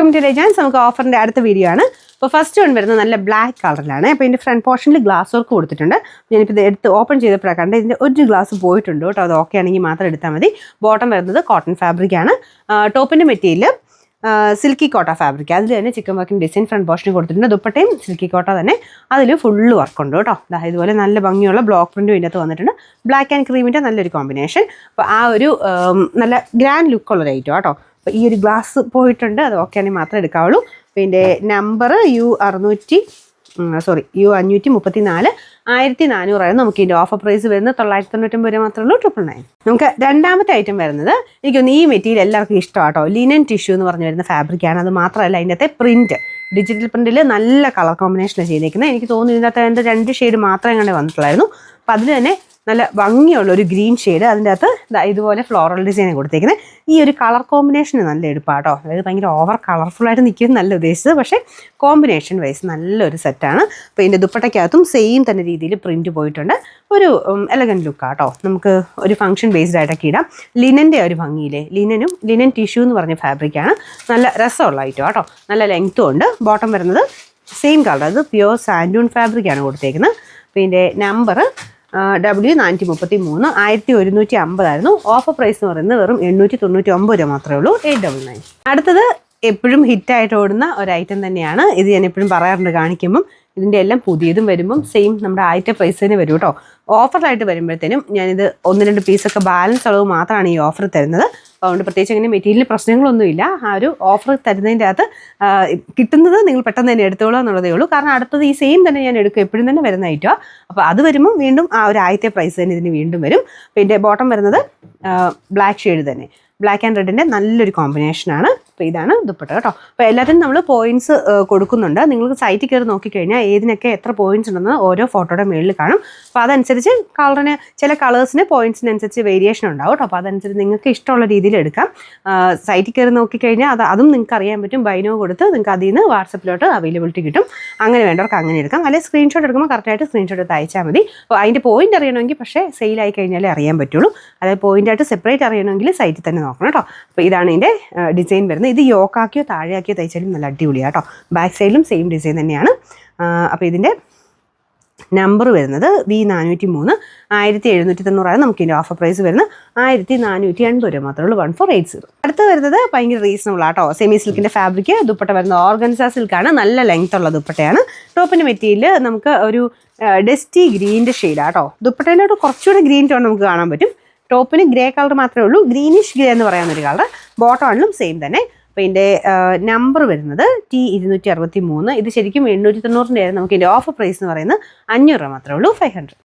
Welcome to designs. നമുക്ക് ഓഫറിൻ്റെ അടുത്ത video ആണ്. അപ്പോൾ ഫസ്റ്റ് വൺ വരുന്നത് നല്ല ബ്ലാക്ക് കളറിലാണ്. അപ്പോൾ ഇതിൻ്റെ ഫ്രണ്ട് പോർഷനിൽ ഗ്ലാസ് വർക്ക് കൊടുത്തിട്ടുണ്ട്. ഞാനിപ്പോൾ ഇത് എടുത്ത് ഓപ്പൺ ചെയ്തപ്പോഴാണ് കണ്ട് ഇതിൻ്റെ ഒരു ഗ്ലാസ് പോയിട്ടുണ്ട് കേട്ടോ. അത് ഓക്കെ ആണെങ്കിൽ മാത്രം എടുത്താൽ മതി. ബോട്ടം വരുന്നത് കോട്ടൺ ഫാബ്രിക്കാണ്. ടോപ്പിൻ്റെ മെറ്റീരിയൽ സിൽക്കി കോട്ട ഫാബ്രിക്. അതിൽ തന്നെ ചിക്കൻ വർക്കിൻ്റെ ഡിസൈൻ ഫ്രണ്ട് പോർഷനിൽ കൊടുത്തിട്ടുണ്ട്. ദുപ്പട്ടയും സിൽക്കി കോട്ട തന്നെ, അതിൽ ഫുള്ള് വർക്കുണ്ട് കേട്ടോ. ഇതുപോലെ നല്ല ഭംഗിയുള്ള ബ്ലോക്ക് പ്രിൻറ്റും ഇതിനകത്ത് വന്നിട്ടുണ്ട്. ബ്ലാക്ക് ആൻഡ് ക്രീമിൻ്റെ നല്ലൊരു കോമ്പിനേഷൻ. അപ്പോൾ ആ ഒരു നല്ല ഗ്രാൻഡ് ലുക്കുള്ളൊരു ഐറ്റം കേട്ടോ. അപ്പോൾ ഈ ഒരു ഗ്ലാസ് പോയിട്ടുണ്ട്, അത് ഓക്കെ ആണെങ്കിൽ മാത്രമേ എടുക്കാവുള്ളൂ. പിന്നെ നമ്പർ U534 1400 നമുക്ക് ഇതിൻ്റെ ഓഫർ പ്രൈസ് വരുന്നത് 999 രൂപ മാത്രമേ ഉള്ളൂ. 999. നമുക്ക് രണ്ടാമത്തെ ഐറ്റം വരുന്നത്, എനിക്കൊന്ന് ഈ മെറ്റീരിയൽ എല്ലാവർക്കും ഇഷ്ടമാണ് കേട്ടോ. ലിനൻ ടിഷ്യൂ എന്ന് പറഞ്ഞു വരുന്ന ഫാബ്രിക്കാണ്. അത് മാത്രമല്ല അതിൻ്റെ അകത്തെ പ്രിൻറ്റ് ഡിജിറ്റൽ പ്രിൻറ്റിൽ നല്ല കളർ കോമ്പിനേഷനാണ് ചെയ്തേക്കുന്നത്. എനിക്ക് തോന്നുന്നു ഇതിൻ്റെ അകത്ത് 2 ഷെയ്ഡ് മാത്രമേ കണ്ടേ വന്നിട്ടുള്ളായിരുന്നു. അപ്പോൾ അതിൽ തന്നെ നല്ല ഭംഗിയുള്ള ഒരു ഗ്രീൻ ഷെയ്ഡ്, അതിൻ്റെ അകത്ത് ഇതുപോലെ ഫ്ലോറൽ ഡിസൈൻ കൊടുത്തേക്കുന്നത്. ഈ ഒരു കളർ കോമ്പിനേഷന് നല്ല എടുപ്പാണ് കേട്ടോ. അതായത് ഭയങ്കര ഓവർ കളർഫുള്ളായിട്ട് നിൽക്കുന്നത് നല്ല ഉദ്ദേശിച്ചത്, പക്ഷേ കോമ്പിനേഷൻ വൈസ് നല്ലൊരു സെറ്റാണ്. അപ്പോൾ ഇതിൻ്റെ ദുപ്പട്ടയ്ക്കകത്തും സെയിം തന്നെ രീതിയിൽ പ്രിൻറ്റ് പോയിട്ടുണ്ട്. ഒരു എലഗൻറ്റ് ലുക്കാണ് കേട്ടോ. നമുക്ക് ഒരു ഫംഗ്ഷൻ ബേസ്ഡ് ആയിട്ടൊക്കെ ഇടാം. ലിനൻ്റെ ഒരു ഭംഗിയില്ലേ, ലിനൻ ടിഷ്യൂ എന്ന് പറഞ്ഞ ഫാബ്രിക്കാണ്. നല്ല രസമുള്ള ഐറ്റം കേട്ടോ. നല്ല ലെങ്ത്തും ഉണ്ട്. ബോട്ടം വരുന്നത് സെയിം കളർ, അത് പ്യുവർ സാൻഡൂൺ ഫാബ്രിക്കാണ് കൊടുത്തേക്കുന്നത്. പിന്നെ നമ്പർ W433 1150 ആയിരുന്നു. ഓഫർ പ്രൈസ് എന്ന് പറയുന്നത് വെറും 899 രൂപ മാത്രമേ ഉള്ളൂ. 899. അടുത്തത് എപ്പോഴും ഹിറ്റായിട്ട് ഓടുന്ന ഒരു ഐറ്റം തന്നെയാണ്. ഇത് ഞാൻ എപ്പോഴും പറയാറുണ്ട് കാണിക്കുമ്പം. ഇതിൻ്റെ എല്ലാം പുതിയതും വരുമ്പം സെയിം നമ്മുടെ ആദ്യത്തെ പ്രൈസ് തന്നെ വരും കേട്ടോ. ഓഫറായിട്ട് വരുമ്പോഴത്തേനും ഞാനിത് 1-2 പീസൊക്കെ ബാലൻസ് അളവ് മാത്രമാണ് ഈ ഓഫർ തരുന്നത്. അതുകൊണ്ട് പ്രത്യേകിച്ച് അങ്ങനെ മെറ്റീരിയൽ പ്രശ്നങ്ങളൊന്നുമില്ല. ആ ഒരു ഓഫർ തരുന്നതിൻ്റെ അകത്ത് കിട്ടുന്നത് നിങ്ങൾ പെട്ടെന്ന് തന്നെ എടുത്തോളൂ എന്നുള്ളതേ ഉള്ളൂ. കാരണം അടുത്തത് ഈ സെയിം തന്നെ ഞാൻ എടുക്കും, എപ്പോഴും തന്നെ വരുന്ന ഐറ്റമാണ്. അപ്പോൾ അത് വരുമ്പം വീണ്ടും ആ ഒരു ആദ്യത്തെ പ്രൈസ് തന്നെ ഇതിന് വീണ്ടും വരും. പിന്നെ ബോട്ടം വരുന്നത് ബ്ലാക്ക് ഷെയ്ഡ് തന്നെ, ബ്ലാക്ക് ആൻഡ് റെഡിൻ്റെ നല്ലൊരു കോമ്പിനേഷനാണ്. അപ്പോൾ ഇതാണ് ദുപ്പട്ട കേട്ടോ. അപ്പോൾ എല്ലാത്തിനും നമ്മൾ പോയിൻറ്റ്സ് കൊടുക്കുന്നുണ്ട്. നിങ്ങൾക്ക് സൈറ്റിൽ കയറി നോക്കിക്കഴിഞ്ഞാൽ ഏതിനൊക്കെ എത്ര പോയിൻറ്റ്സ് ഉണ്ടെന്ന് ഓരോ ഫോട്ടോയുടെ മുകളിൽ കാണും. അപ്പോൾ അതനുസരിച്ച് കളറിന്, ചില കളേഴ്സിന് പോയിൻറ്റ്സിനനുസരിച്ച് വേരിയേഷൻ ഉണ്ടാവും കേട്ടോ. അപ്പോൾ അതനുസരിച്ച് നിങ്ങൾക്ക് ഇഷ്ടമുള്ള രീതിയിൽ എടുക്കാം. സൈറ്റിൽ കയറി നോക്കിക്കഴിഞ്ഞാൽ അതും നിങ്ങൾക്ക് അറിയാൻ പറ്റും. ബൈനോ കൊടുത്ത് നിങ്ങൾക്ക് അതിൽ നിന്ന് വാട്സപ്പിലോട്ട് അവൈലബിലിറ്റി കിട്ടും. അങ്ങനെ വേണ്ടവർക്ക് അങ്ങനെ എടുക്കാം. അല്ലെങ്കിൽ സ്ക്രീൻഷോട്ട് എടുക്കുമ്പോൾ കറക്റ്റായിട്ട് സ്ക്രീൻഷോട്ട് എടുത്ത് അയച്ചാൽ മതി. അപ്പോൾ അതിൻ്റെ പോയിൻ്റ് അറിയണമെങ്കിൽ പക്ഷേ സെയിലായി കഴിഞ്ഞാലേ അറിയാൻ പറ്റുള്ളൂ. അതായത് പോയിൻ്റായിട്ട് സെപ്പറേറ്റ് അറിയണമെങ്കിൽ സൈറ്റിൽ തന്നെ നോക്കണം കേട്ടോ. അപ്പോൾ ഇതാണ് ഇതിൻ്റെ ഡിസൈൻ വരുന്നത്. ഇത് യോക്കാക്കിയോ താഴെയാക്കിയോ തയ്ച്ചാലും നല്ല അടിപൊളിയാണ് കേട്ടോ. ബാക്ക് സൈഡിലും സെയിം ഡിസൈൻ തന്നെയാണ്. അപ്പോൾ ഇതിൻ്റെ നമ്പർ വരുന്നത് V403 1790 നമുക്ക് ഇതിൻ്റെ ഓഫർ പ്രൈസ് വരുന്നത് 1480 രൂപ മാത്രമേ ഉള്ളൂ. 1480. അടുത്ത് വരുന്നത് ഭയങ്കര റീസണബിൾ ആട്ടോ. Semi സിൽക്കിൻ്റെ fabric. ദുപ്പട്ട വരുന്നത് ഓർഗൻസ സിൽക്കാണ്. നല്ല ലെങ്ത് ഉള്ള ദുപ്പട്ടയാണ്. ടോപ്പിൻ്റെ മെറ്റീരിയൽ നമുക്ക് ഒരു ഡസ്റ്റി ഗ്രീൻ്റെ ഷെയ്ഡാണ് കേട്ടോ. ദുപ്പട്ടയിലോട്ട് കുറച്ചുകൂടെ ഗ്രീൻ ടോൺ നമുക്ക് കാണാൻ പറ്റും. ടോപ്പിന് ഗ്രേ കളർ മാത്രമേ ഉള്ളൂ, ഗ്രീനിഷ് ഗ്രേ എന്ന് പറയാവുന്നൊരു കളർ. ബോട്ടം ആണെങ്കിലും സെയിം തന്നെ. അപ്പോൾ ഇതിൻ്റെ നമ്പർ വരുന്നത് T263. ഇത് ശരിക്കും 890 നമുക്ക് ഇതിൻ്റെ ഓഫർ പ്രൈസ് എന്ന് പറയുന്നത് 500 രൂപ മാത്രമേ ഉള്ളൂ. 500.